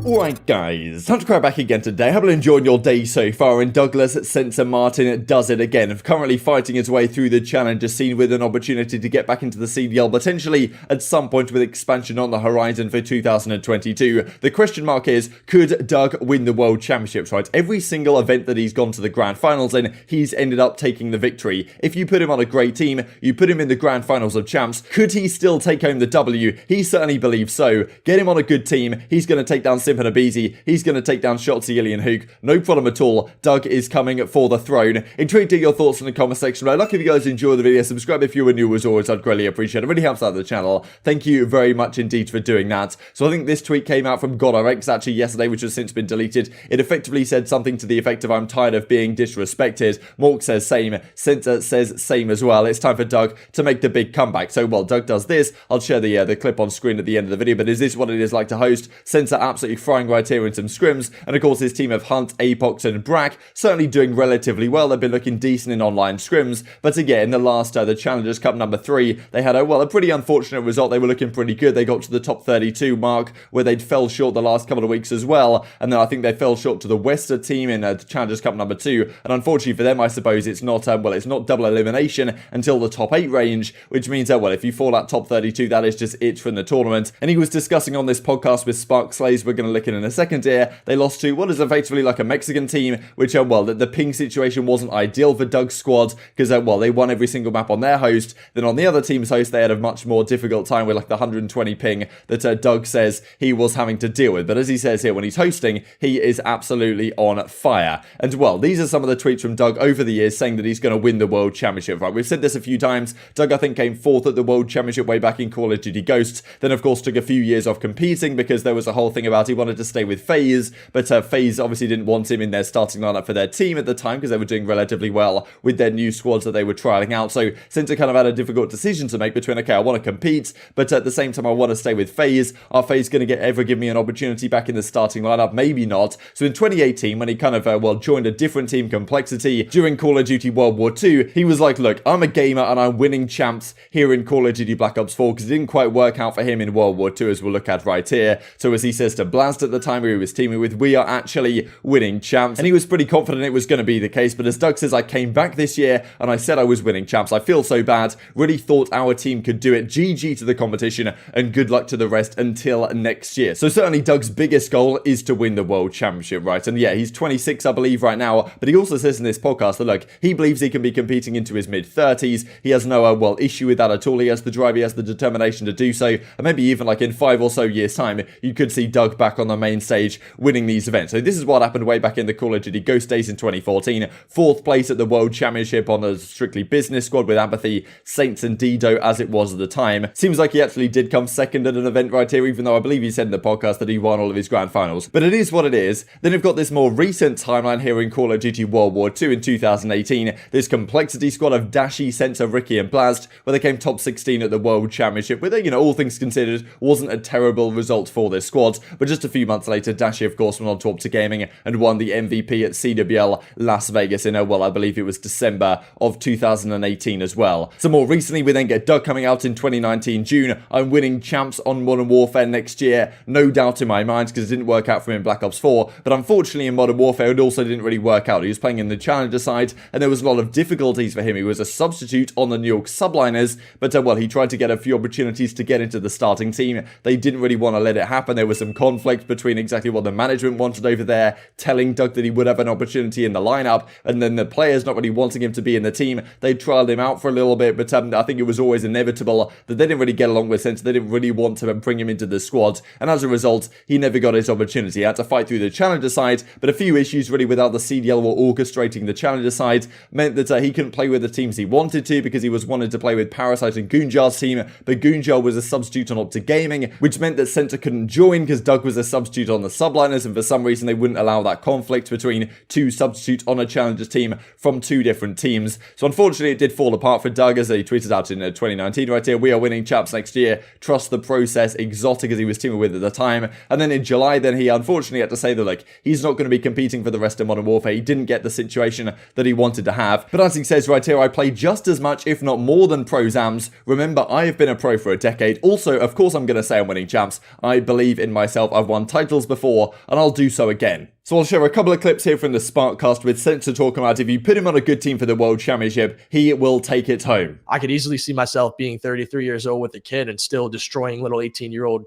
Alright guys, TacticalRab back again today. Hope you're enjoying your day so far, and Gunless Censor Martin does it again, currently fighting his way through the challenger scene with an opportunity to get back into the CDL, potentially at some point with expansion on the horizon for 2022. The question mark is, could Doug win the World Championships, right? Every single event that he's gone to the Grand Finals in, he's ended up taking the victory. If you put him on a great team, you put him in the Grand Finals of Champs, could he still take home the W? He certainly believes so. Get him on a good team, he's going to take down Simp aBeZy, he's going to take down Shotzzy, ELGATO and Huke. No problem at all. Doug is coming for the throne. Intrigued to hear your thoughts in the comment section below. Lucky if you guys enjoy the video. Subscribe if you are new as always. I'd greatly appreciate it. It really helps out the channel. Thank you very much indeed for doing that. So I think this tweet came out from GodRx actually yesterday, which has since been deleted. It effectively said something to the effect of, I'm tired of being disrespected. Mork says same. Censor says same as well. It's time for Doug to make the big comeback. So while Doug does this, I'll share the clip on screen at the end of the video. But is this what it is like to host? Censor absolutely frying right here in some scrims, and of course his team of Hunt, Apox and Brack certainly doing relatively well. They've been looking decent in online scrims, but again, in the last the Challengers Cup number 3, they had a pretty unfortunate result. They were looking pretty good. They got to the top 32 mark, where they'd fell short the last couple of weeks as well, and then I think they fell short to the Wester team in the Challengers Cup number 2, and unfortunately for them, I suppose it's not it's not double elimination until the top 8 range, which means if you fall at top 32, that is just it from the tournament. And he was discussing on this podcast with Spark Slays, we're going to look in a second here, they lost to what is effectively like a Mexican team, which the ping situation wasn't ideal for Doug's squad, because they won every single map on their host. Then on the other team's host, they had a much more difficult time with the 120 ping that Doug says he was having to deal with. But as he says here, when he's hosting, he is absolutely on fire. And these are some of the tweets from Doug over the years saying that he's going to win the World Championship, right? We've said this a few times. Doug, I think, came 4th at the World Championship way back in Call of Duty Ghosts. Then, of course, took a few years off competing because there was a whole thing about he wanted to stay with FaZe, but FaZe obviously didn't want him in their starting lineup for their team at the time because they were doing relatively well with their new squads that they were trialing out. So Censor kind of had a difficult decision to make between, okay, I want to compete, but at the same time I want to stay with FaZe. Are FaZe going to ever give me an opportunity back in the starting lineup? Maybe not. So in 2018, when he kind of joined a different team, Complexity, during Call of Duty World War II, he was like, look, I'm a gamer and I'm winning champs here in Call of Duty Black Ops 4 because it didn't quite work out for him in World War II, as we'll look at right here. So as he says to Blast at the time who he was teaming with, we are actually winning champs, and he was pretty confident it was going to be the case. But as Doug says, I came back this year and I said I was winning champs. I feel so bad, really thought our team could do it. GG to the competition and good luck to the rest until next year. So certainly Doug's biggest goal is to win the World Championship, right? And yeah, he's 26 I believe right now, but he also says in this podcast that look, he believes he can be competing into his mid-30s. He has no issue with that at all. He has the drive, he has the determination to do so, and maybe even in 5 or so years time, you could see Doug back on the main stage winning these events. So this is what happened way back in the Call of Duty Ghost days in 2014. 4th place at the World Championship on a strictly business squad with Apathy, Saints and Dido as it was at the time. Seems like he actually did come second at an event right here, even though I believe he said in the podcast that he won all of his grand finals. But it is what it is. Then we've got this more recent timeline here in Call of Duty World War II in 2018. This Complexity squad of Dashy, Censor, Ricky and Blast, where they came top 16 at the World Championship, where they, all things considered, wasn't a terrible result for this squad. But just a few months later, Dashy, of course, went on to OpTic Gaming and won the MVP at CWL Las Vegas in, I believe it was December of 2018 as well. So more recently, we then get Doug coming out in 2019 June. I'm winning champs on Modern Warfare next year. No doubt in my mind, because it didn't work out for him in Black Ops 4. But unfortunately, in Modern Warfare, it also didn't really work out. He was playing in the Challenger side, and there was a lot of difficulties for him. He was a substitute on the New York Subliners, but he tried to get a few opportunities to get into the starting team. They didn't really want to let it happen. There was some conflict between exactly what the management wanted over there, telling Doug that he would have an opportunity in the lineup, and then the players not really wanting him to be in the team. They trialed him out for a little bit, but I think it was always inevitable that they didn't really get along with Censor. They didn't really want to bring him into the squad, and as a result, he never got his opportunity. He had to fight through the Challenger side, but a few issues really with how the CDL were orchestrating the Challenger side meant that he couldn't play with the teams he wanted to, because he was wanted to play with Parasite and Goonjar's team, but Goonjar was a substitute on OpTic Gaming, which meant that Censor couldn't join because Doug was a substitute on the Subliners, and for some reason they wouldn't allow that conflict between two substitutes on a Challengers team from two different teams. So unfortunately it did fall apart for Doug, as he tweeted out in 2019 right here, we are winning champs next year, trust the process, Exotic as he was teaming with at the time. And then in July then he unfortunately had to say that he's not going to be competing for the rest of Modern Warfare. He didn't get the situation that he wanted to have. But as he says right here, I play just as much if not more than pro Zams. Remember, I have been a pro for a decade. Also, of course I'm going to say I'm winning champs. I believe in myself. I've I've won titles before, and I'll do so again. So I'll share a couple of clips here from the Sparkcast with Censor talking about if you put him on a good team for the World Championship, he will take it home. I could easily see myself being 33 years old with a kid and still destroying little 18-year-old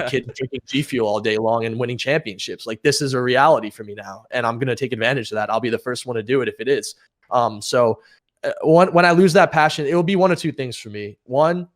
kids drinking G Fuel all day long and winning championships. Like, this is a reality for me now, and I'm going to take advantage of that. I'll be the first one to do it if it is. When I lose that passion, it will be one of two things for me. One,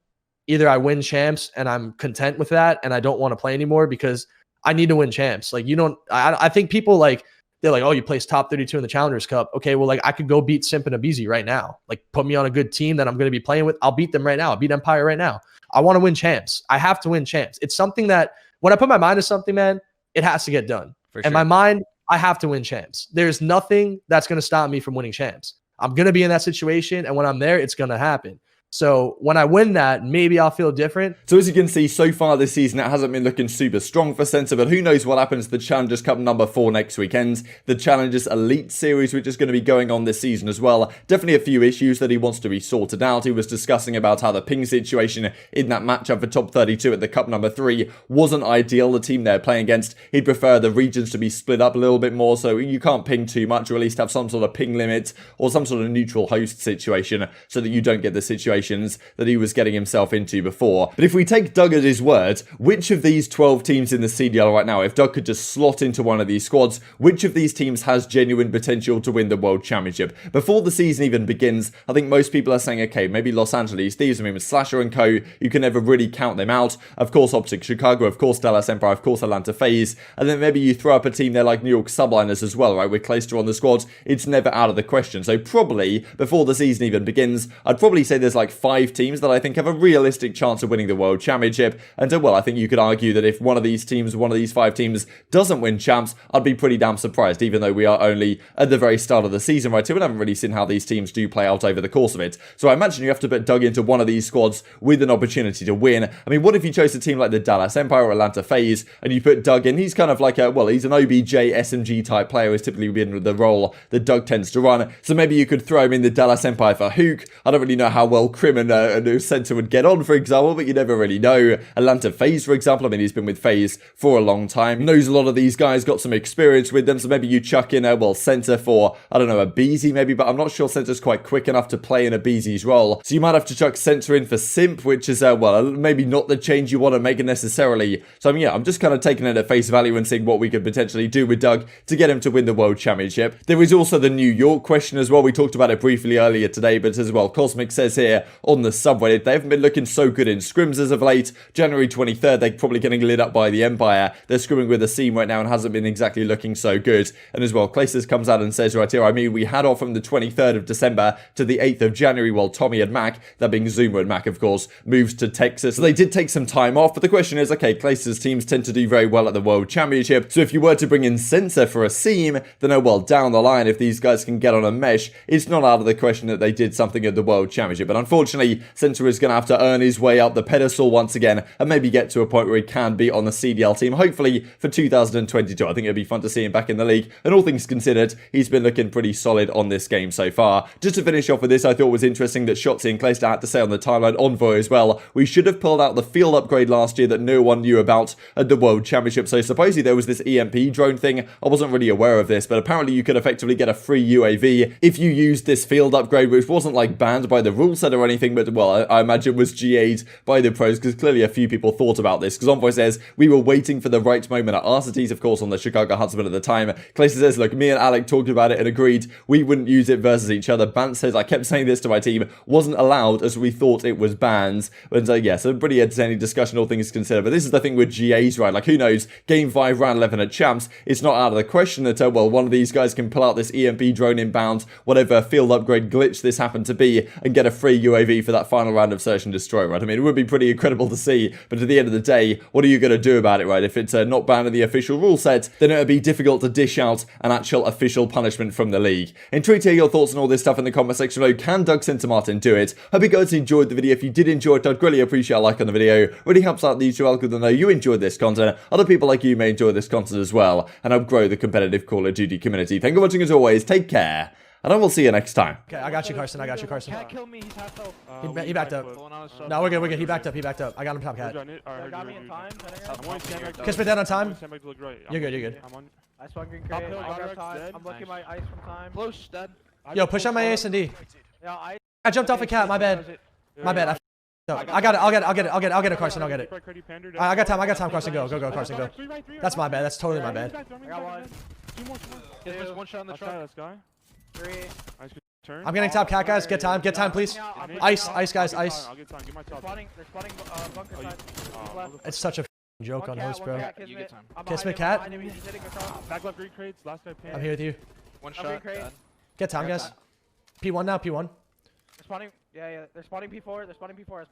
either I win champs and I'm content with that and I don't want to play anymore because I need to win champs. Like, I think people they're like, oh, you placed top 32 in the Challengers Cup. Okay, well, like, I could go beat Simp aBeZy right now. Like, put me on a good team that I'm going to be playing with. I'll beat them right now. I'll beat Empire right now. I want to win champs. I have to win champs. It's something that when I put my mind to something, man, it has to get done. For sure. In my mind, I have to win champs. There's nothing that's going to stop me from winning champs. I'm going to be in that situation, and when I'm there, it's going to happen. So when I win that, maybe I'll feel different. So as you can see, so far this season, it hasn't been looking super strong for Censor, but who knows what happens to the Challengers Cup number 4 next weekend. The Challengers Elite Series, which is going to be going on this season as well. Definitely a few issues that he wants to be sorted out. He was discussing about how the ping situation in that matchup for top 32 at the Cup number 3 wasn't ideal. The team they're playing against, he'd prefer the regions to be split up a little bit more, so you can't ping too much, or at least have some sort of ping limit or some sort of neutral host situation so that you don't get the situations that he was getting himself into before. But if we take Doug at his word, which of these 12 teams in the CDL right now, if Doug could just slot into one of these squads, which of these teams has genuine potential to win the World Championship? Before the season even begins, I think most people are saying, okay, maybe Los Angeles Thieves, I mean, with Slasher and co, you can never really count them out. Of course, OpTic Chicago, of course, Dallas Empire, of course, Atlanta FaZe, and then maybe you throw up a team there like New York Subliners as well, right, with Clayster on the squad. It's never out of the question. So probably, before the season even begins, I'd probably say there's like 5 teams that I think have a realistic chance of winning the World Championship. And well, I think you could argue that if one of these teams, one of these 5 teams doesn't win champs, I'd be pretty damn surprised, even though we are only at the very start of the season, right? So we haven't really seen how these teams do play out over the course of it. So I imagine you have to put Doug into one of these squads with an opportunity to win. I mean, what if you chose a team like the Dallas Empire or Atlanta FaZe and you put Doug in? He's kind of like he's an OBJ SMG type player who's typically been the role that Doug tends to run. So maybe you could throw him in the Dallas Empire for Huke. I don't really know how well Crim and Censor would get on, for example, but you never really know. Atlanta FaZe, for example, I mean, he's been with FaZe for a long time, knows a lot of these guys, got some experience with them, so maybe you chuck in Censor for, I don't know, aBeZy maybe, but I'm not sure Censor's quite quick enough to play in aBeZy's role, so you might have to chuck Censor in for Simp, which is, maybe not the change you want to make necessarily. So, I mean, yeah, I'm just kind of taking it at face value and seeing what we could potentially do with Doug to get him to win the World Championship. There is also the New York question as well. We talked about it briefly earlier today, but as well, Cosmic says here on the subreddit, they haven't been looking so good in scrims as of late. January 23rd, they're probably getting lit up by the Empire. They're scrimming with a seam right now and hasn't been exactly looking so good. And as well, Claysis comes out and says right here, I mean, we had off from the 23rd of December to the 8th of January while Tommy and Mac, that being Zuma and Mac, of course, moves to Texas. So they did take some time off, but the question is, okay, Claysis teams tend to do very well at the World Championship. So if you were to bring in Censor for a seam, then down the line, if these guys can get on a mesh, it's not out of the question that they did something at the World Championship. But unfortunately, Censor is going to have to earn his way up the pedestal once again and maybe get to a point where he can be on the CDL team, hopefully for 2022. I think it'd be fun to see him back in the league, and all things considered, he's been looking pretty solid on this game so far. Just to finish off with this, I thought it was interesting that Shotzzy and Clayster had to say on the timeline, Envoy as well, we should have pulled out the field upgrade last year that no one knew about at the World Championship. So supposedly there was this EMP drone thing. I wasn't really aware of this, but apparently you could effectively get a free UAV if you used this field upgrade, which wasn't like banned by the rule set or anything, but I imagine was GA'd by the pros, because clearly a few people thought about this, because Envoy says, we were waiting for the right moment at Arcitys, of course, on the Chicago Huntsman at the time. Clayster says, look, me and Alec talked about it and agreed we wouldn't use it versus each other. Bance says, I kept saying this to my team, wasn't allowed as we thought it was banned. But yeah, so pretty entertaining discussion, all things considered. But this is the thing with GAs, right? Like, who knows? Game 5, round 11 at Champs, it's not out of the question that, one of these guys can pull out this EMP drone inbound, whatever field upgrade glitch this happened to be, and get a free UAV for that final round of Search and Destroy, right? I mean, it would be pretty incredible to see, but at the end of the day, what are you going to do about it, right? If it's not banned in the official rule set, then it would be difficult to dish out an actual official punishment from the league. Intrigued to hear your thoughts on all this stuff in the comment section below. Can Doug Martin do it? Hope you guys enjoyed the video. If you did enjoy it, I'd really appreciate a like on the video. Really helps out the YouTube algorithm to know you enjoyed this content. Other people like you may enjoy this content as well, and help grow the competitive Call of Duty community. Thank you for watching as always. Take care. and I will see you next time. Okay, I got you, Carson. I got you, Carson. Can't kill me. He's half health. He backed up. No, we're good. We're good. He backed up. He backed up. I got him top cat. Got me in time. Kiss me down on time. You're good. You're good. I swung green crate. I got time. I'm looking my ice from time. Close, dead. Yo, push on my ace and D. Yeah, I jumped off a cat. My bad. My bad. I got it. I'll get it, Carson. I'll get it. I got time. Carson. Go, Carson. Go. That's my bad. That's totally my bad. I got one. There's one shot in the truck. Three. I'm getting top cat, guys. Get time, please. Ice, guys, ice. They're spawning bunker side. It's such a joke on host, bro. You get time. Kiss me, cat. Back left green crates. Last guy pan. I'm here with you. One shot. Get time, guys. P1 now, P1. They're spawning. Yeah. They're spawning P4. They're spawning P4.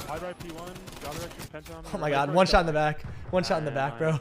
High right P1. Got direction. Penta. Oh my god, one shot in the back. One shot in the back, bro.